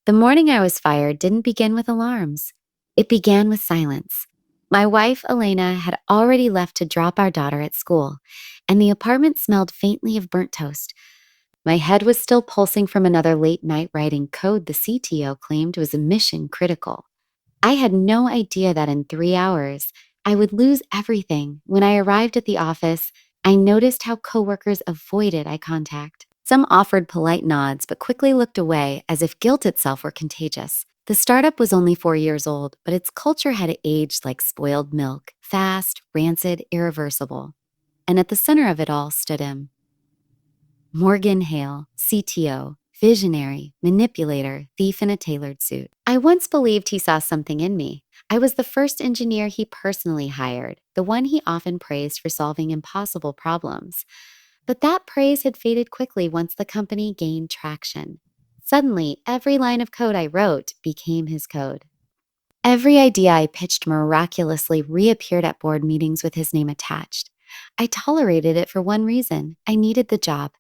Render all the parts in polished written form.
The morning I was fired didn't begin with alarms. It began with silence. My wife, Elena, had already left to drop our daughter at school, and the apartment smelled faintly of burnt toast. My head was still pulsing from another late night writing code the CTO claimed was mission critical. I had no idea that in 3 hours, I would lose everything. When I arrived at the office, I noticed how coworkers avoided eye contact. Some offered polite nods, but quickly looked away as if guilt itself were contagious. The startup was only 4 years old, but its culture had aged like spoiled milk, fast, rancid, irreversible. And at the center of it all stood him. Morgan Hale, CTO, visionary, manipulator, thief in a tailored suit. I once believed he saw something in me. I was the first engineer he personally hired, the one he often praised for solving impossible problems. But that praise had faded quickly once the company gained traction. Suddenly, every line of code I wrote became his code. Every idea I pitched miraculously reappeared at board meetings with his name attached. I tolerated it for one reason: I needed the job.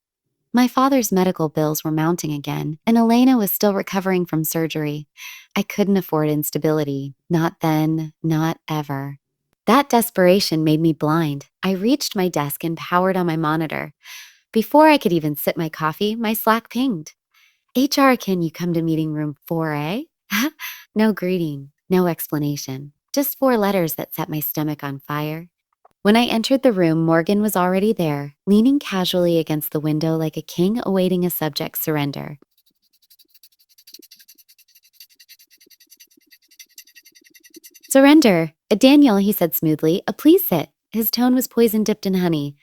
My father's medical bills were mounting again, and Elena was still recovering from surgery. I couldn't afford instability. Not then, not ever. That desperation made me blind. I reached my desk and powered on my monitor. Before I could even sip my coffee, my Slack pinged. HR, can you come to meeting room 4A? No greeting, no explanation. Just 4 letters that set my stomach on fire. When I entered the room, Morgan was already there, leaning casually against the window like a king awaiting a subject's surrender. Surrender. Daniel, he said smoothly. Please sit. His tone was poison dipped in honey.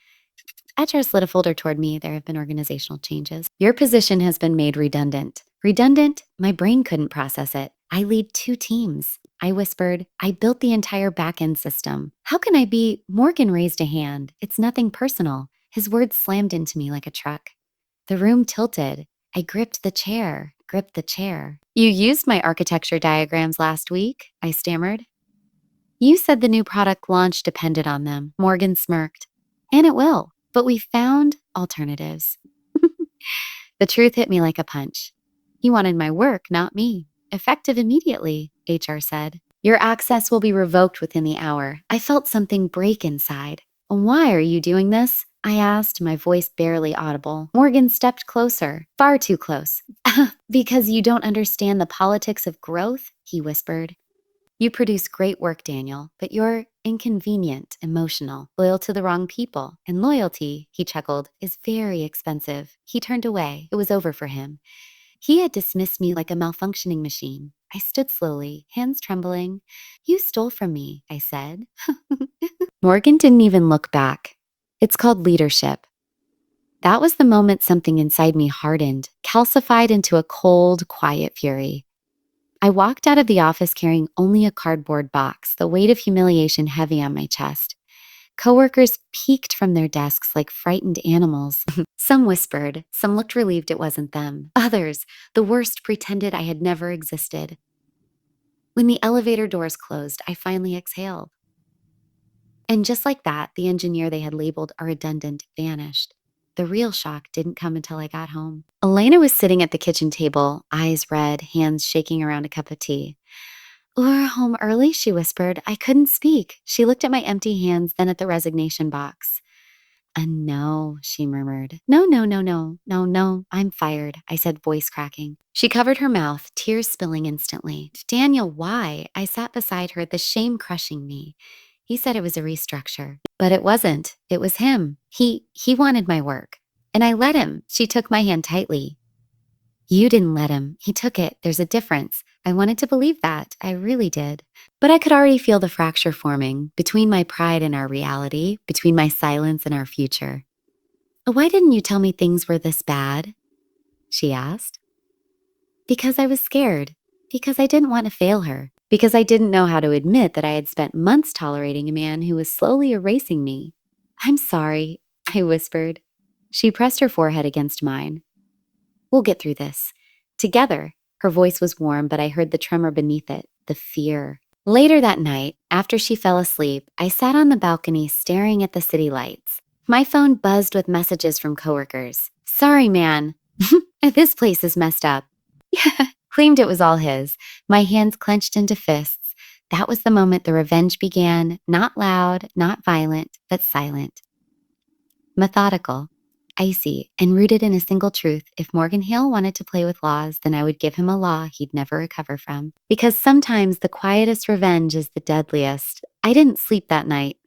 HR slid a folder toward me. There have been organizational changes. Your position has been made redundant. Redundant? My brain couldn't process it. I lead 2 teams. I whispered. I built the entire back-end system. How can I be? Morgan raised a hand. It's nothing personal. His words slammed into me like a truck. The room tilted. I gripped the chair. You used my architecture diagrams last week, I stammered. You said the new product launch depended on them, Morgan smirked. And it will, but we found alternatives. The truth hit me like a punch. He wanted my work, not me. Effective immediately, HR said. Your access will be revoked within the hour. I felt something break inside. Why are you doing this? I asked, my voice barely audible. Morgan stepped closer, far too close. Because you don't understand the politics of growth, he whispered. You produce great work, Daniel, but you're inconvenient, emotional, loyal to the wrong people. And loyalty, he chuckled, is very expensive. He turned away. It was over for him. He had dismissed me like a malfunctioning machine. I stood slowly, hands trembling. You stole from me, I said. Morgan didn't even look back. It's called leadership. That was the moment something inside me hardened, calcified into a cold, quiet fury. I walked out of the office carrying only a cardboard box, the weight of humiliation heavy on my chest. Coworkers peeked from their desks like frightened animals. Some whispered, some looked relieved it wasn't them. Others, the worst, pretended I had never existed. When the elevator doors closed, I finally exhaled. And just like that, the engineer they had labeled a redundant vanished. The real shock didn't come until I got home. Elena was sitting at the kitchen table, eyes red, hands shaking around a cup of tea. We're home early, she whispered. I couldn't speak. She looked at my empty hands, then at the resignation box. No, she murmured. No, I'm fired, I said, voice cracking. She covered her mouth, tears spilling instantly. Daniel, why? I sat beside her, the shame crushing me. He said it was a restructure, but it wasn't. It was him. He wanted my work. And I let him. She took my hand tightly. You didn't let him. He took it. There's a difference. I wanted to believe that. I really did. But I could already feel the fracture forming between my pride and our reality, between my silence and our future. Why didn't you tell me things were this bad? She asked. Because I was scared. Because I didn't want to fail her. Because I didn't know how to admit that I had spent months tolerating a man who was slowly erasing me. I'm sorry, I whispered. She pressed her forehead against mine. We'll get through this. Together. Her voice was warm, but I heard the tremor beneath it, the fear. Later that night, after she fell asleep, I sat on the balcony staring at the city lights. My phone buzzed with messages from coworkers. Sorry, man. This place is messed up. claimed it was all his. My hands clenched into fists. That was the moment the revenge began, not loud, not violent, but silent. Methodical, icy, and rooted in a single truth. If Morgan Hale wanted to play with laws, then I would give him a law he'd never recover from. Because sometimes the quietest revenge is the deadliest. I didn't sleep that night.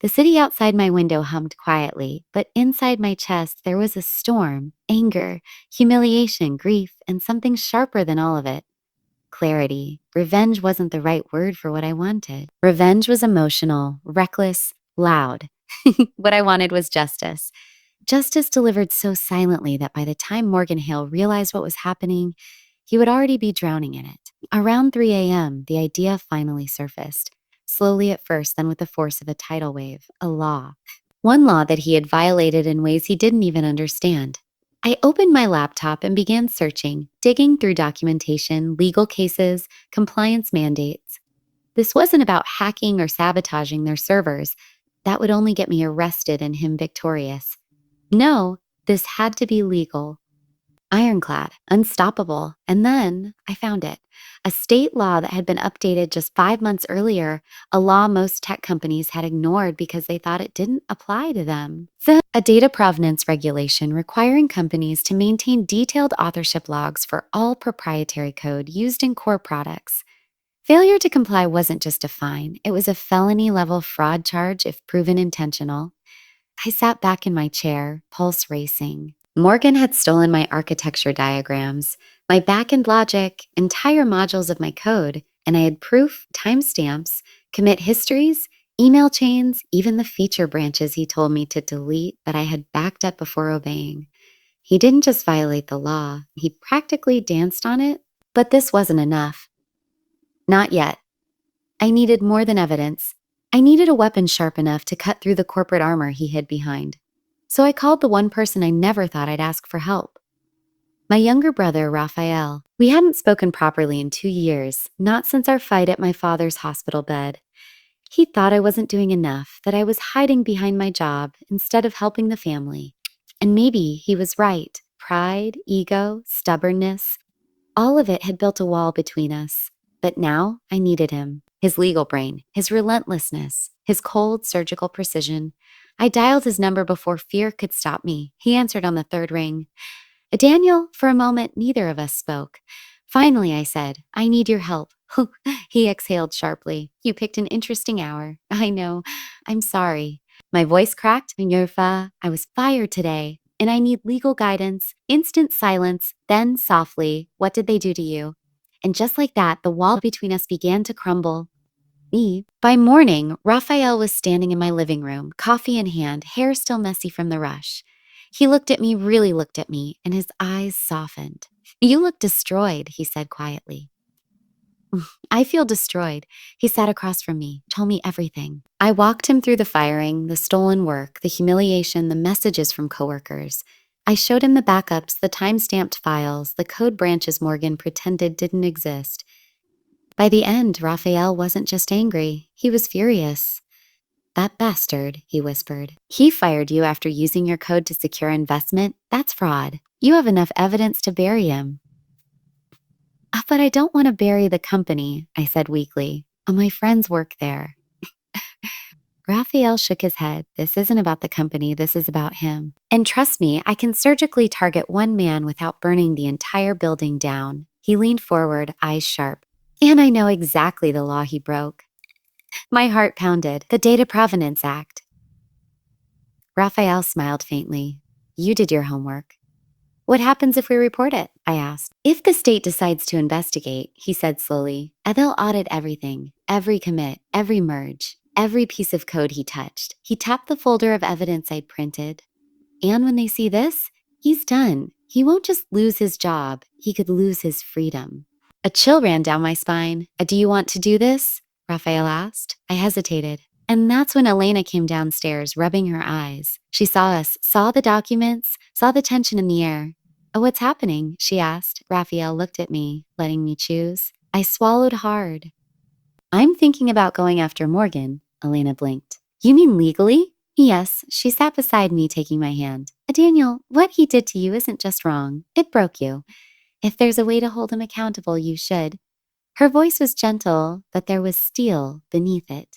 The city outside my window hummed quietly, but inside my chest there was a storm, anger, humiliation, grief, and something sharper than all of it. Clarity. Revenge wasn't the right word for what I wanted. Revenge was emotional, reckless, loud. What I wanted was justice. Justice delivered so silently that by the time Morgan Hale realized what was happening, he would already be drowning in it. Around 3 a.m., the idea finally surfaced. Slowly at first, then with the force of a tidal wave, a law. One law that he had violated in ways he didn't even understand. I opened my laptop and began searching, digging through documentation, legal cases, compliance mandates. This wasn't about hacking or sabotaging their servers. That would only get me arrested and him victorious. No, this had to be legal. Ironclad, unstoppable. And then I found it. A state law that had been updated just 5 months earlier, a law most tech companies had ignored because they thought it didn't apply to them. A data provenance regulation requiring companies to maintain detailed authorship logs for all proprietary code used in core products. Failure to comply wasn't just a fine, it was a felony-level fraud charge if proven intentional. I sat back in my chair, pulse racing. Morgan had stolen my architecture diagrams, my back-end logic, entire modules of my code, and I had proof, timestamps, commit histories, email chains, even the feature branches he told me to delete that I had backed up before obeying. He didn't just violate the law, he practically danced on it. But this wasn't enough. Not yet. I needed more than evidence. I needed a weapon sharp enough to cut through the corporate armor he hid behind. So I called the one person I never thought I'd ask for help. My younger brother, Raphael. We hadn't spoken properly in 2 years, not since our fight at my father's hospital bed. He thought I wasn't doing enough, that I was hiding behind my job instead of helping the family. And maybe he was right. Pride, ego, stubbornness, all of it had built a wall between us. But now I needed him. His legal brain, his relentlessness, his cold surgical precision. I dialed his number before fear could stop me. He answered on the third ring. Daniel, for a moment, neither of us spoke. Finally, I said, I need your help. He exhaled sharply. You picked an interesting hour. I know. I'm sorry. My voice cracked. I was fired today, and I need legal guidance. Instant silence, then softly, what did they do to you? And just like that, the wall between us began to crumble. Me. By morning, Raphael was standing in my living room, coffee in hand, hair still messy from the rush. He looked at me, really looked at me, and his eyes softened. You look destroyed, he said quietly. I feel destroyed. He sat across from me, told me everything. I walked him through the firing, the stolen work, the humiliation, the messages from coworkers. I showed him the backups, the time-stamped files, the code branches Morgan pretended didn't exist. By the end, Raphael wasn't just angry. He was furious. That bastard, he whispered. He fired you after using your code to secure investment? That's fraud. You have enough evidence to bury him. But I don't want to bury the company, I said weakly. My friends work there. Raphael shook his head. This isn't about the company, this is about him. And trust me, I can surgically target one man without burning the entire building down. He leaned forward, eyes sharp. And I know exactly the law he broke. My heart pounded. The Data Provenance Act. Raphael smiled faintly. You did your homework. What happens if we report it? I asked. If the state decides to investigate, he said slowly, they'll audit everything, every commit, every merge, every piece of code he touched. He tapped the folder of evidence I'd printed. And when they see this, he's done. He won't just lose his job, he could lose his freedom. A chill ran down my spine. Do you want to do this? Raphael asked. I hesitated. And that's when Elena came downstairs, rubbing her eyes. She saw us, saw the documents, saw the tension in the air. What's happening? She asked. Raphael looked at me, letting me choose. I swallowed hard. I'm thinking about going after Morgan, Elena blinked. You mean legally? Yes, she sat beside me, taking my hand. Daniel, what he did to you isn't just wrong. It broke you. If there's a way to hold him accountable, you should. Her voice was gentle, but there was steel beneath it.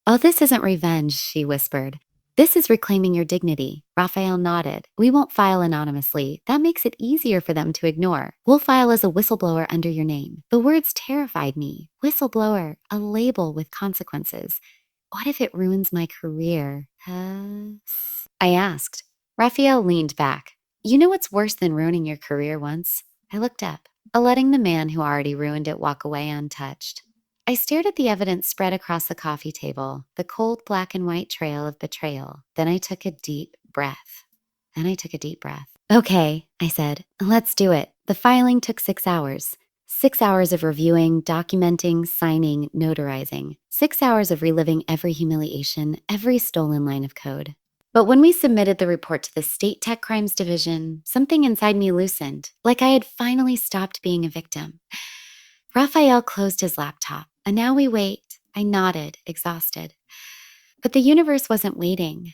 Oh, this isn't revenge, she whispered. This is reclaiming your dignity. Raphael nodded. We won't file anonymously. That makes it easier for them to ignore. We'll file as a whistleblower under your name. The words terrified me. Whistleblower, a label with consequences. What if it ruins my career? I asked. Raphael leaned back. You know what's worse than ruining your career once? I looked up, letting the man who already ruined it walk away untouched. I stared at the evidence spread across the coffee table, the cold black and white trail of betrayal. Then I took a deep breath. Okay, I said, let's do it. The filing took 6 hours. 6 hours of reviewing, documenting, signing, notarizing. 6 hours of reliving every humiliation, every stolen line of code. But when we submitted the report to the State Tech Crimes Division, something inside me loosened, like I had finally stopped being a victim. Raphael closed his laptop, and now we wait. I nodded, exhausted. But the universe wasn't waiting.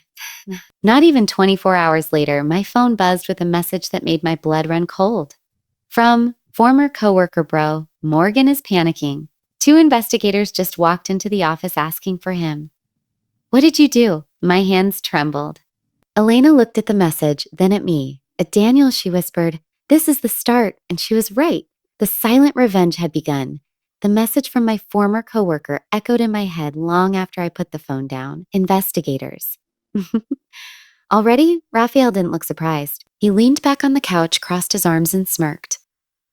Not even 24 hours later, my phone buzzed with a message that made my blood run cold. From former coworker bro, Morgan is panicking. 2 investigators just walked into the office asking for him. What did you do? My hands trembled. Elena looked at the message, then at me. At Daniel, she whispered, this is the start, and she was right. The silent revenge had begun. The message from my former coworker echoed in my head long after I put the phone down. Investigators. Already, Raphael didn't look surprised. He leaned back on the couch, crossed his arms, and smirked.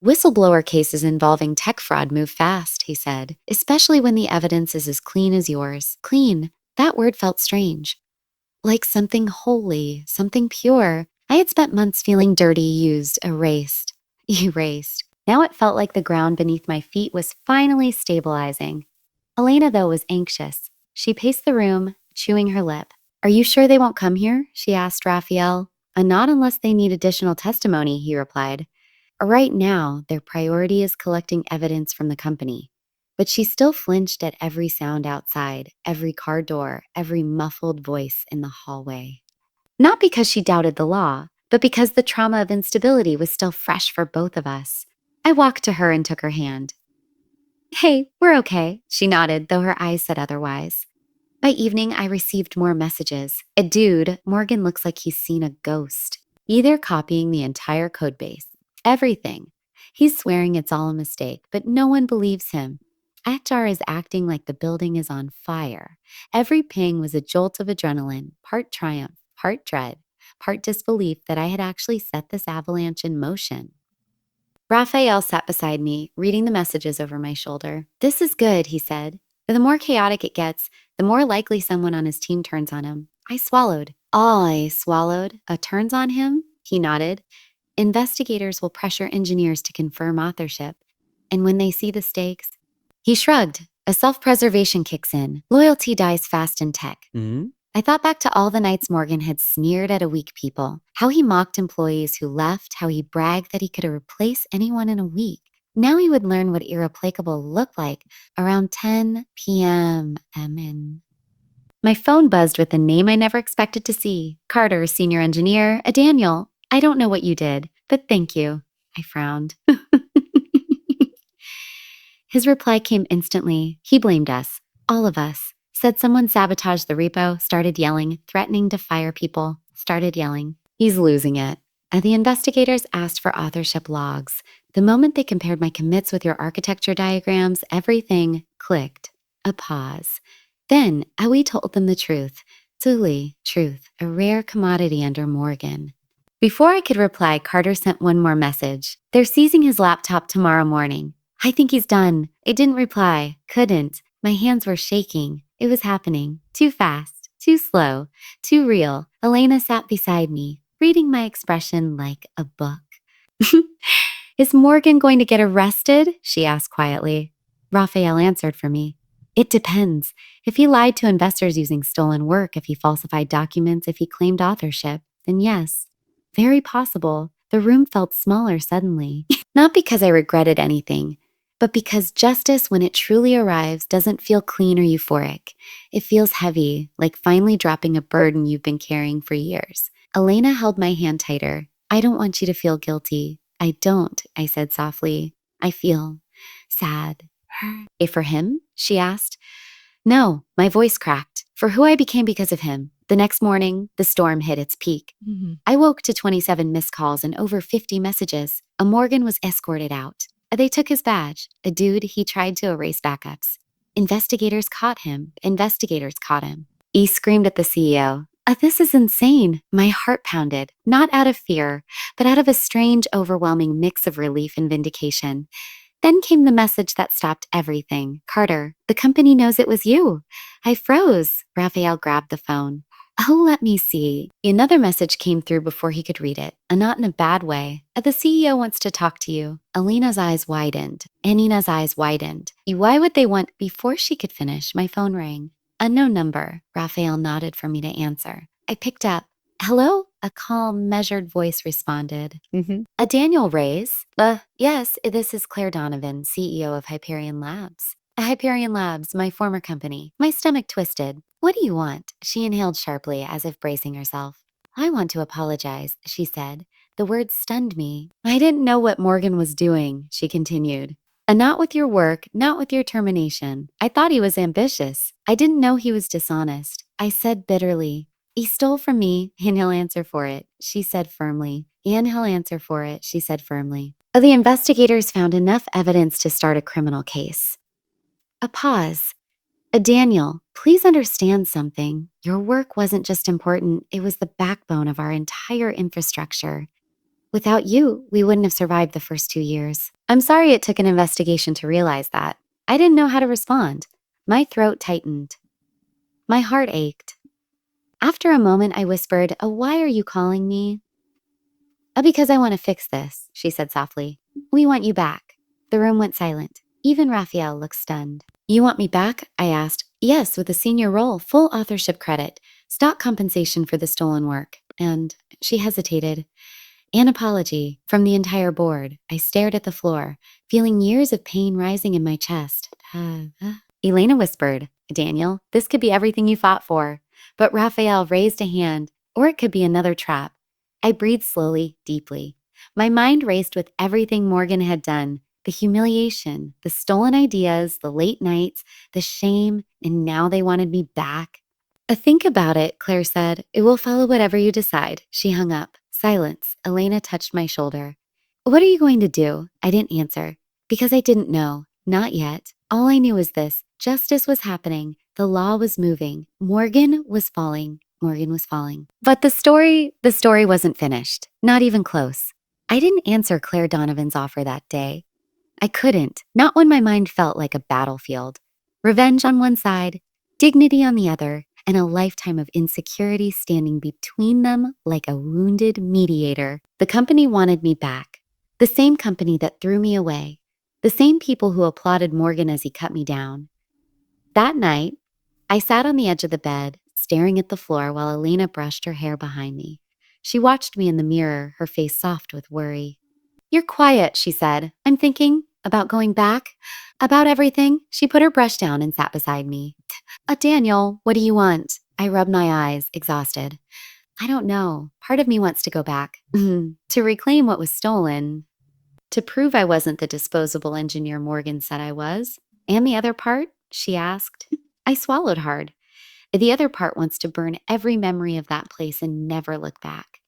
Whistleblower cases involving tech fraud move fast, he said, especially when the evidence is as clean as yours. Clean. That word felt strange. Like something holy, something pure. I had spent months feeling dirty, used, erased. Now it felt like the ground beneath my feet was finally stabilizing. Elena, though, was anxious. She paced the room, chewing her lip. Are you sure they won't come here? She asked Raphael. Not unless they need additional testimony, he replied. Right now, their priority is collecting evidence from the company. But she still flinched at every sound outside, every car door, every muffled voice in the hallway. Not because she doubted the law, but because the trauma of instability was still fresh for both of us. I walked to her and took her hand. Hey, we're okay, she nodded, though her eyes said otherwise. By evening, I received more messages. A dude, Morgan looks like he's seen a ghost. Either copying the entire codebase. Everything. He's swearing it's all a mistake, but no one believes him. HR is acting like the building is on fire. Every ping was a jolt of adrenaline, part triumph, part dread, part disbelief that I had actually set this avalanche in motion. Raphael sat beside me, reading the messages over my shoulder. This is good, he said. The more chaotic it gets, the more likely someone on his team turns on him. I swallowed. Turns on him? He nodded. Investigators will pressure engineers to confirm authorship. And when they see the stakes, he shrugged. A self-preservation kicks in. Loyalty dies fast in tech. I thought back to all the nights Morgan had sneered at weak people, how he mocked employees who left, how he bragged that he could replace anyone in a week. Now he would learn what irreplaceable looked like around 10 p.m. My phone buzzed with a name I never expected to see. Carter, senior engineer, a Daniel. I don't know what you did, but thank you. I frowned. His reply came instantly. He blamed us. All of us. Said someone sabotaged the repo, started yelling, threatening to fire people, started yelling. He's losing it. And the investigators asked for authorship logs. The moment they compared my commits with your architecture diagrams, everything clicked. A pause. Then we told them the truth. Truly, truth, a rare commodity under Morgan. Before I could reply, Carter sent one more message. They're seizing his laptop tomorrow morning. I think he's done. I didn't reply. Couldn't. My hands were shaking. It was happening. Too fast. Too slow. Too real. Elena sat beside me, reading my expression like a book. Is Morgan going to get arrested? She asked quietly. Raphael answered for me. It depends. If he lied to investors using stolen work, if he falsified documents, if he claimed authorship, then yes. Very possible. The room felt smaller suddenly. Not because I regretted anything, but because justice, when it truly arrives, doesn't feel clean or euphoric. It feels heavy, like finally dropping a burden you've been carrying for years. Elena held my hand tighter. I don't want you to feel guilty. I don't, I said softly. I feel sad. For him? She asked. No, my voice cracked. For who I became because of him. The next morning, the storm hit its peak. I woke to 27 missed calls and over 50 messages. A Morgan was escorted out. They took his badge. A dude he tried to erase backups. Investigators caught him. Investigators caught him. He screamed at the CEO. This is insane. My heart pounded, not out of fear, but out of a strange, overwhelming mix of relief and vindication. Then came the message that stopped everything. Carter, the company knows it was you. I froze. Raphael grabbed the phone. Oh, let me see. Another message came through before he could read it, not in a bad way. The CEO wants to talk to you. Alina's eyes widened. Anina's eyes widened. Why would they want? Before she could finish, my phone rang. Unknown number. Raphael nodded for me to answer. I picked up. Hello? A calm, measured voice responded. Daniel Reyes? Yes, this is Claire Donovan, CEO of Hyperion Labs. Hyperion Labs, my former company. My stomach twisted. What do you want? She inhaled sharply, as if bracing herself. I want to apologize, she said. The words stunned me. I didn't know what Morgan was doing, she continued. Not with your work, not with your termination. I thought he was ambitious. I didn't know he was dishonest. I said bitterly. He stole from me, and he'll answer for it, she said firmly. And he'll answer for it, she said firmly. The investigators found enough evidence to start a criminal case. A pause. Daniel, please understand something. Your work wasn't just important, it was the backbone of our entire infrastructure. Without you, we wouldn't have survived the first 2 years. I'm sorry it took an investigation to realize that. I didn't know how to respond. My throat tightened. My heart ached. After a moment, I whispered, why are you calling me? Because I want to fix this, she said softly. We want you back. The room went silent. Even Raphael looked stunned. You want me back? I asked. Yes, with a senior role, full authorship credit, stock compensation for the stolen work. And she hesitated. An apology from the entire board. I stared at the floor, feeling years of pain rising in my chest. Elena whispered, Daniel, this could be everything you fought for. But Raphael raised a hand, or it could be another trap. I breathed slowly, deeply. My mind raced with everything Morgan had done. The humiliation, the stolen ideas, the late nights, the shame, and now they wanted me back. Think about it, Claire said. It will follow whatever you decide. She hung up. Silence. Elena touched my shoulder. What are you going to do? I didn't answer. Because I didn't know. Not yet. All I knew was this. Justice was happening. The law was moving. Morgan was falling. Morgan was falling. But the story wasn't finished. Not even close. I didn't answer Claire Donovan's offer that day. I couldn't. Not when my mind felt like a battlefield. Revenge on one side, dignity on the other, and a lifetime of insecurity standing between them like a wounded mediator. The company wanted me back. The same company that threw me away. The same people who applauded Morgan as he cut me down. That night, I sat on the edge of the bed, staring at the floor while Elena brushed her hair behind me. She watched me in the mirror, her face soft with worry. You're quiet, she said. I'm thinking about going back, about everything. She put her brush down and sat beside me. Daniel, what do you want? I rubbed my eyes, exhausted. I don't know. Part of me wants to go back. To reclaim what was stolen. To prove I wasn't the disposable engineer Morgan said I was. And the other part? She asked. I swallowed hard. The other part wants to burn every memory of that place and never look back.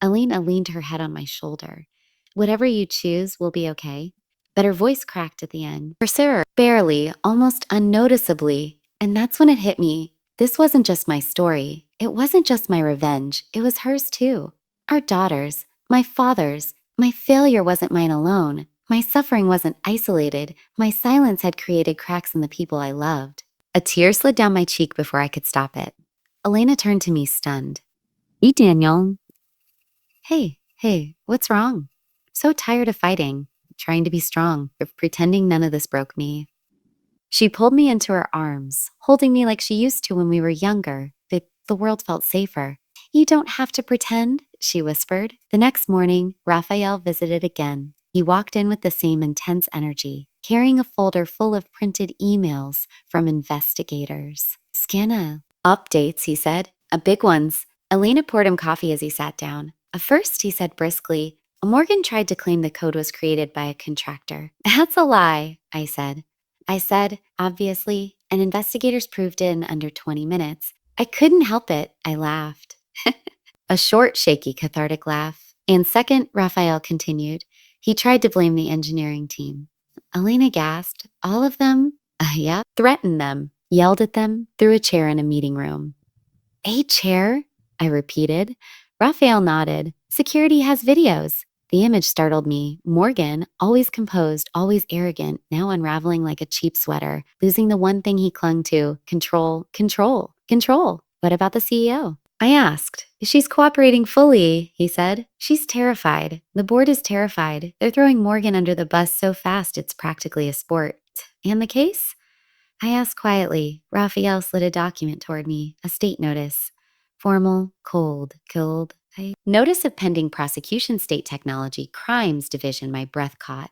Elena leaned her head on my shoulder. Whatever you choose will be okay. But her voice cracked at the end. For Sarah, barely, almost unnoticeably. And that's when it hit me. This wasn't just my story. It wasn't just my revenge. It was hers too. Our daughters, my father's. My failure wasn't mine alone. My suffering wasn't isolated. My silence had created cracks in the people I loved. A tear slid down my cheek before I could stop it. Elena turned to me, stunned. Hey, Daniel. Hey, what's wrong? So tired of fighting, trying to be strong, of pretending none of this broke me. She pulled me into her arms, holding me like she used to when we were younger. The world felt safer. You don't have to pretend, she whispered. The next morning, Raphael visited again. He walked in with the same intense energy, carrying a folder full of printed emails from investigators. Scanna. Updates, he said. Big ones. Elena poured him coffee as he sat down. First, he said briskly, Morgan tried to claim the code was created by a contractor. That's a lie, I said. Obviously, and investigators proved it in under 20 minutes. I couldn't help it, I laughed. A short, shaky, cathartic laugh. And second, Raphael continued. He tried to blame the engineering team. Elena gasped. All of them? Yeah. Threatened them. Yelled at them. Threw a chair in a meeting room. A chair? I repeated. Raphael nodded. Security has videos. The image startled me. Morgan, always composed, always arrogant, now unraveling like a cheap sweater, losing the one thing he clung to, control, control, control. What about the CEO? I asked. She's cooperating fully, he said. She's terrified. The board is terrified. They're throwing Morgan under the bus so fast it's practically a sport. And the case? I asked quietly. Raphael slid a document toward me, a state notice. Formal, cold, killed. Notice of pending prosecution, state technology, crimes division, my breath caught.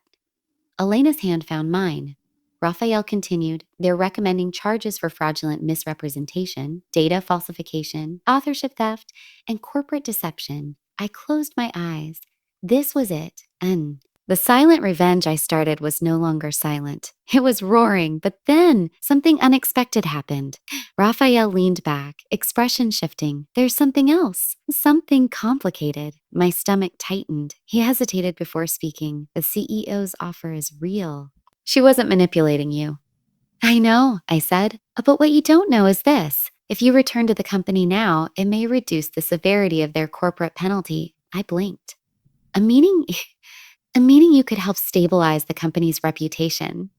Elena's hand found mine. Raphael continued, they're recommending charges for fraudulent misrepresentation, data falsification, authorship theft, and corporate deception. I closed my eyes. This was it. And the silent revenge I started was no longer silent. It was roaring, but then something unexpected happened. Raphael leaned back, expression shifting. There's something else, something complicated. My stomach tightened. He hesitated before speaking. The CEO's offer is real. She wasn't manipulating you. I know, I said, but what you don't know is this. If you return to the company now, it may reduce the severity of their corporate penalty. I blinked. A meaning you could help stabilize the company's reputation.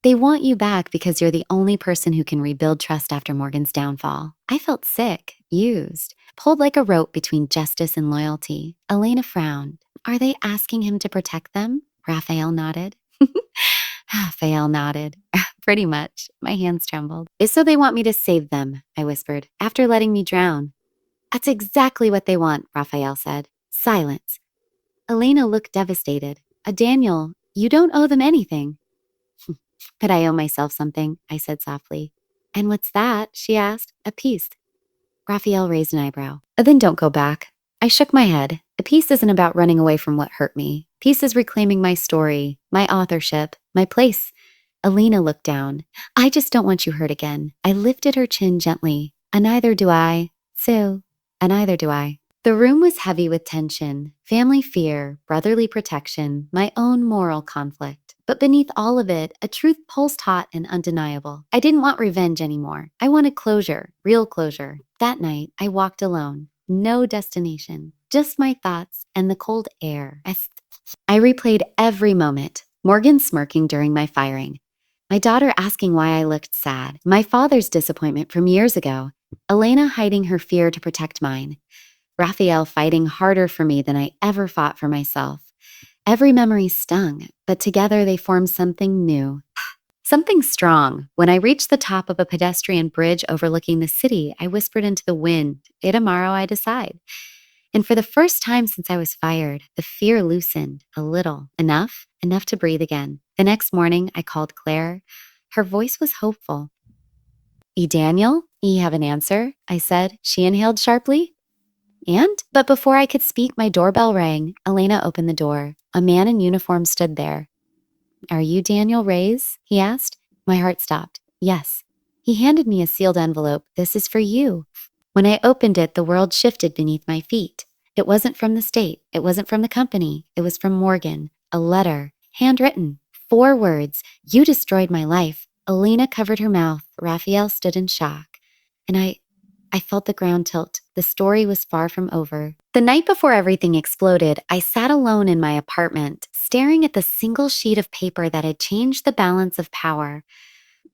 They want you back because you're the only person who can rebuild trust after Morgan's downfall. I felt sick, used, pulled like a rope between justice and loyalty. Elena frowned. Are they asking him to protect them? Raphael nodded. Raphael nodded. Pretty much. My hands trembled. It's so they want me to save them, I whispered, after letting me drown. That's exactly what they want, Raphael said. Silence. Elena looked devastated. Daniel, you don't owe them anything. But I owe myself something, I said softly. And what's that? She asked. A peace. Raphael raised an eyebrow. Then don't go back. I shook my head. A peace isn't about running away from what hurt me. Peace is reclaiming my story, my authorship, my place. Elena looked down. I just don't want you hurt again. I lifted her chin gently. And neither do I. So, and neither do I. The room was heavy with tension, family fear, brotherly protection, my own moral conflict. But beneath all of it, a truth pulsed hot and undeniable. I didn't want revenge anymore. I wanted closure, real closure. That night, I walked alone. No destination, just my thoughts and the cold air. I replayed every moment. Morgan smirking during my firing. My daughter asking why I looked sad. My father's disappointment from years ago. Elena hiding her fear to protect mine. Raphael fighting harder for me than I ever fought for myself. Every memory stung, but together they formed something new. Something strong. When I reached the top of a pedestrian bridge overlooking the city, I whispered into the wind, tomorrow I decide. And for the first time since I was fired, the fear loosened a little, enough to breathe again. The next morning, I called Claire. Her voice was hopeful. Daniel, you have an answer? I said. She inhaled sharply. But before I could speak, my doorbell rang. Elena opened the door. A man in uniform stood there. Are you Daniel Reyes? He asked. My heart stopped. Yes. He handed me a sealed envelope. This is for you. When I opened it, the world shifted beneath my feet. It wasn't from the state. It wasn't from the company. It was from Morgan. A letter. Handwritten. 4 words. You destroyed my life. Elena covered her mouth. Raphael stood in shock. And I felt the ground tilt. The story was far from over. The night before everything exploded, I sat alone in my apartment, staring at the single sheet of paper that had changed the balance of power.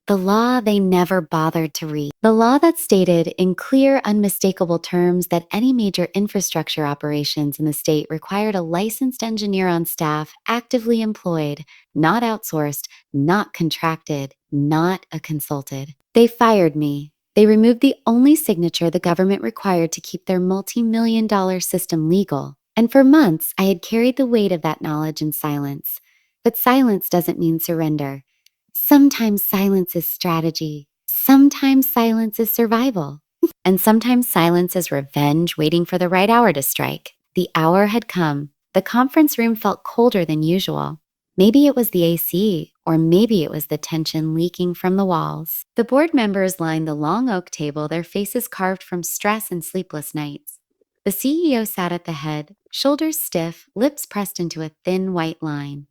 The law they never bothered to read. The law that stated in clear, unmistakable terms that any major infrastructure operations in the state required a licensed engineer on staff, actively employed, not outsourced, not contracted, not a consulted. They fired me. They removed the only signature the government required to keep their multi-million-dollar system legal. And for months, I had carried the weight of that knowledge in silence. But silence doesn't mean surrender. Sometimes silence is strategy. Sometimes silence is survival. And sometimes silence is revenge waiting for the right hour to strike. The hour had come. The conference room felt colder than usual. Maybe it was the AC, or maybe it was the tension leaking from the walls. The board members lined the long oak table, their faces carved from stress and sleepless nights. The CEO sat at the head, shoulders stiff, lips pressed into a thin white line.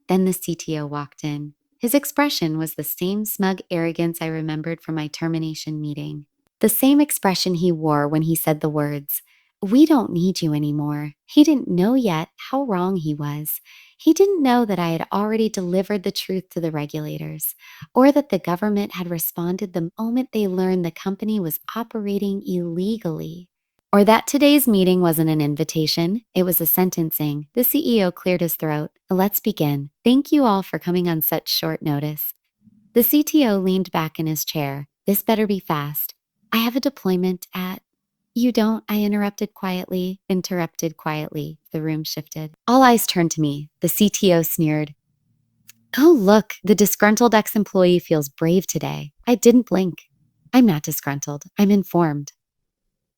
Then the CTO walked in. His expression was the same smug arrogance I remembered from my termination meeting. The same expression he wore when he said the words, "We don't need you anymore." He didn't know yet how wrong he was. He didn't know that I had already delivered the truth to the regulators, or that the government had responded the moment they learned the company was operating illegally. Or that today's meeting wasn't an invitation, it was a sentencing. The CEO cleared his throat. "Let's begin. Thank you all for coming on such short notice." The CTO leaned back in his chair. "This better be fast. I have a deployment at—" "You don't," I interrupted quietly. The room shifted. All eyes turned to me. The CTO sneered. "Oh, look, the disgruntled ex-employee feels brave today." I didn't blink. "I'm not disgruntled. I'm informed."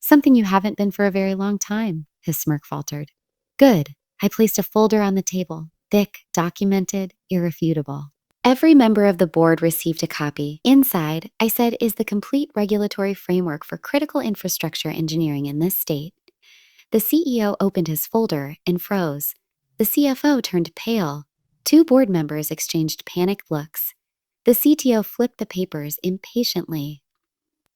"Something you haven't been for a very long time," his smirk faltered. "Good." I placed a folder on the table. Thick, documented, irrefutable. Every member of the board received a copy. Inside, I said, is the complete regulatory framework for critical infrastructure engineering in this state. The CEO opened his folder and froze. The CFO turned pale. Two board members exchanged panicked looks. The CTO flipped the papers impatiently.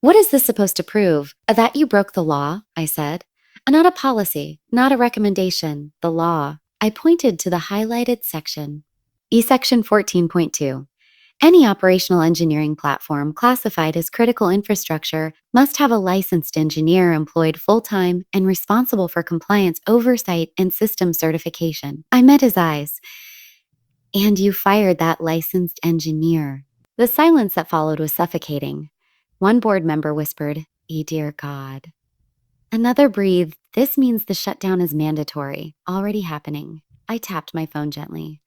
"What is this supposed to prove? That you broke the law," I said. "Not a policy, not a recommendation, the law." I pointed to the highlighted section. Section 14.2. Any operational engineering platform classified as critical infrastructure must have a licensed engineer employed full-time and responsible for compliance oversight and system certification. I met his eyes. "And you fired that licensed engineer." The silence that followed was suffocating. One board member whispered, Dear God." Another breathed, "This means the shutdown is mandatory, already happening." I tapped my phone gently.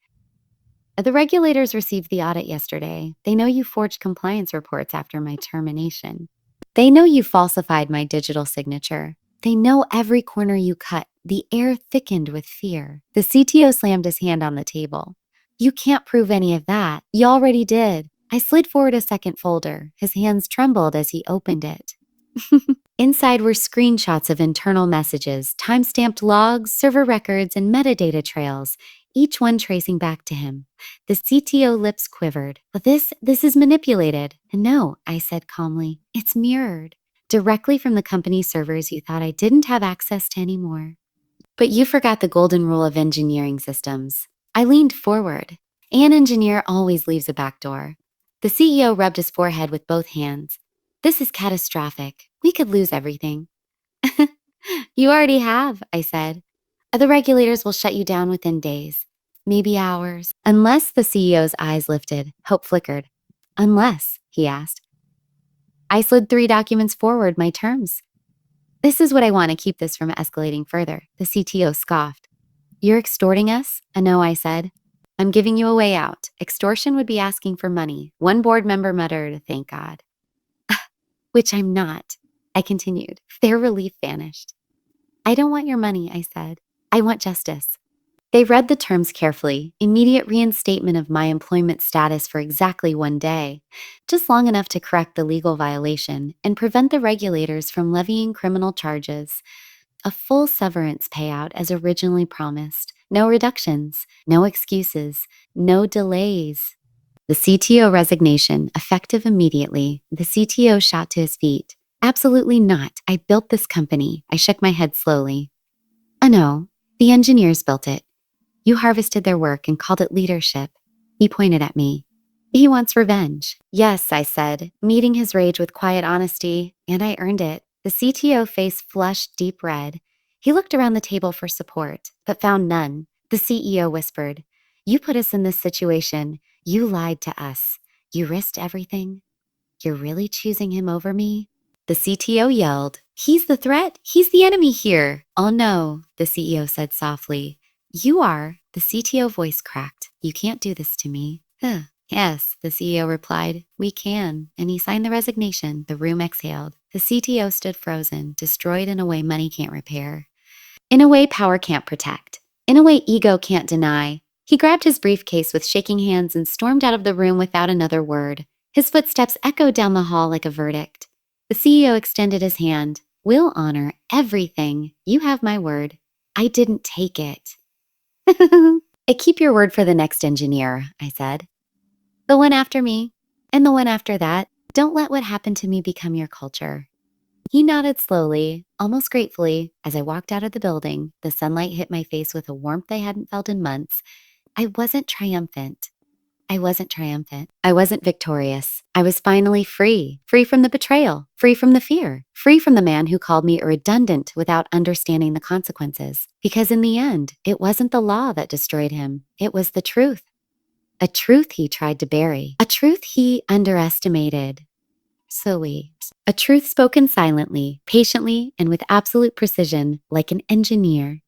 "The regulators received the audit yesterday. They know you forged compliance reports after my termination. They know you falsified my digital signature. They know every corner you cut." The air thickened with fear. The CTO slammed his hand on the table. "You can't prove any of that. You already did." I slid forward a second folder. His hands trembled as he opened it. Inside were screenshots of internal messages, time-stamped logs, server records, and metadata trails, each one tracing back to him. The CTO lips quivered. This is manipulated." "No," I said calmly. "It's mirrored. Directly from the company servers you thought I didn't have access to anymore." "But you forgot the golden rule of engineering systems." I leaned forward. "An engineer always leaves a back door." The CEO rubbed his forehead with both hands. "This is catastrophic. We could lose everything." "You already have," I said. "The regulators will shut you down within days, maybe hours." Unless the CEO's eyes lifted, hope flickered. "Unless," he asked. I slid 3 documents forward, my terms. "This is what I want to keep this from escalating further." The CTO scoffed. "You're extorting us?" "No," I said. "I'm giving you a way out. Extortion would be asking for money." One board member muttered, "Thank God." "Which I'm not," I continued. Their relief vanished. "I don't want your money," I said. "I want justice." They read the terms carefully. Immediate reinstatement of my employment status for exactly 1 day, just long enough to correct the legal violation and prevent the regulators from levying criminal charges. A full severance payout as originally promised. No reductions, no excuses, no delays. The CTO resignation, effective immediately. The CTO shot to his feet. "Absolutely not. I built this company." I shook my head slowly. No, the engineers built it. You harvested their work and called it leadership." He pointed at me. "He wants revenge." "Yes," I said, meeting his rage with quiet honesty, "and I earned it." The CTO face flushed deep red. He looked around the table for support, but found none. The CEO whispered, "You put us in this situation. You lied to us. You risked everything. You're really choosing him over me?" The CTO yelled, "He's the threat. He's the enemy here." "Oh no," the CEO said softly. "You are." The CTO voice cracked. "You can't do this to me." "Yes," the CEO replied. "We can." And he signed the resignation. The room exhaled. The CTO stood frozen, destroyed in a way money can't repair. In a way power can't protect. in a way ego can't deny. He grabbed his briefcase with shaking hands and stormed out of the room without another word. His footsteps echoed down the hall like a verdict. The CEO extended his hand. We'll honor everything. You have my word. I didn't take it. Keep your word for the next engineer, I said. The one after me, and the one after that. Don't let what happened to me become your culture. He nodded slowly, almost gratefully, as I walked out of the building. The sunlight hit my face with a warmth I hadn't felt in months. I wasn't triumphant. I wasn't triumphant. I wasn't victorious. I was finally free. Free from the betrayal. Free from the fear. Free from the man who called me redundant without understanding the consequences. Because in the end, it wasn't the law that destroyed him. It was the truth. A truth he tried to bury. A truth he underestimated. So wait. A truth spoken silently, patiently, and with absolute precision, like an engineer.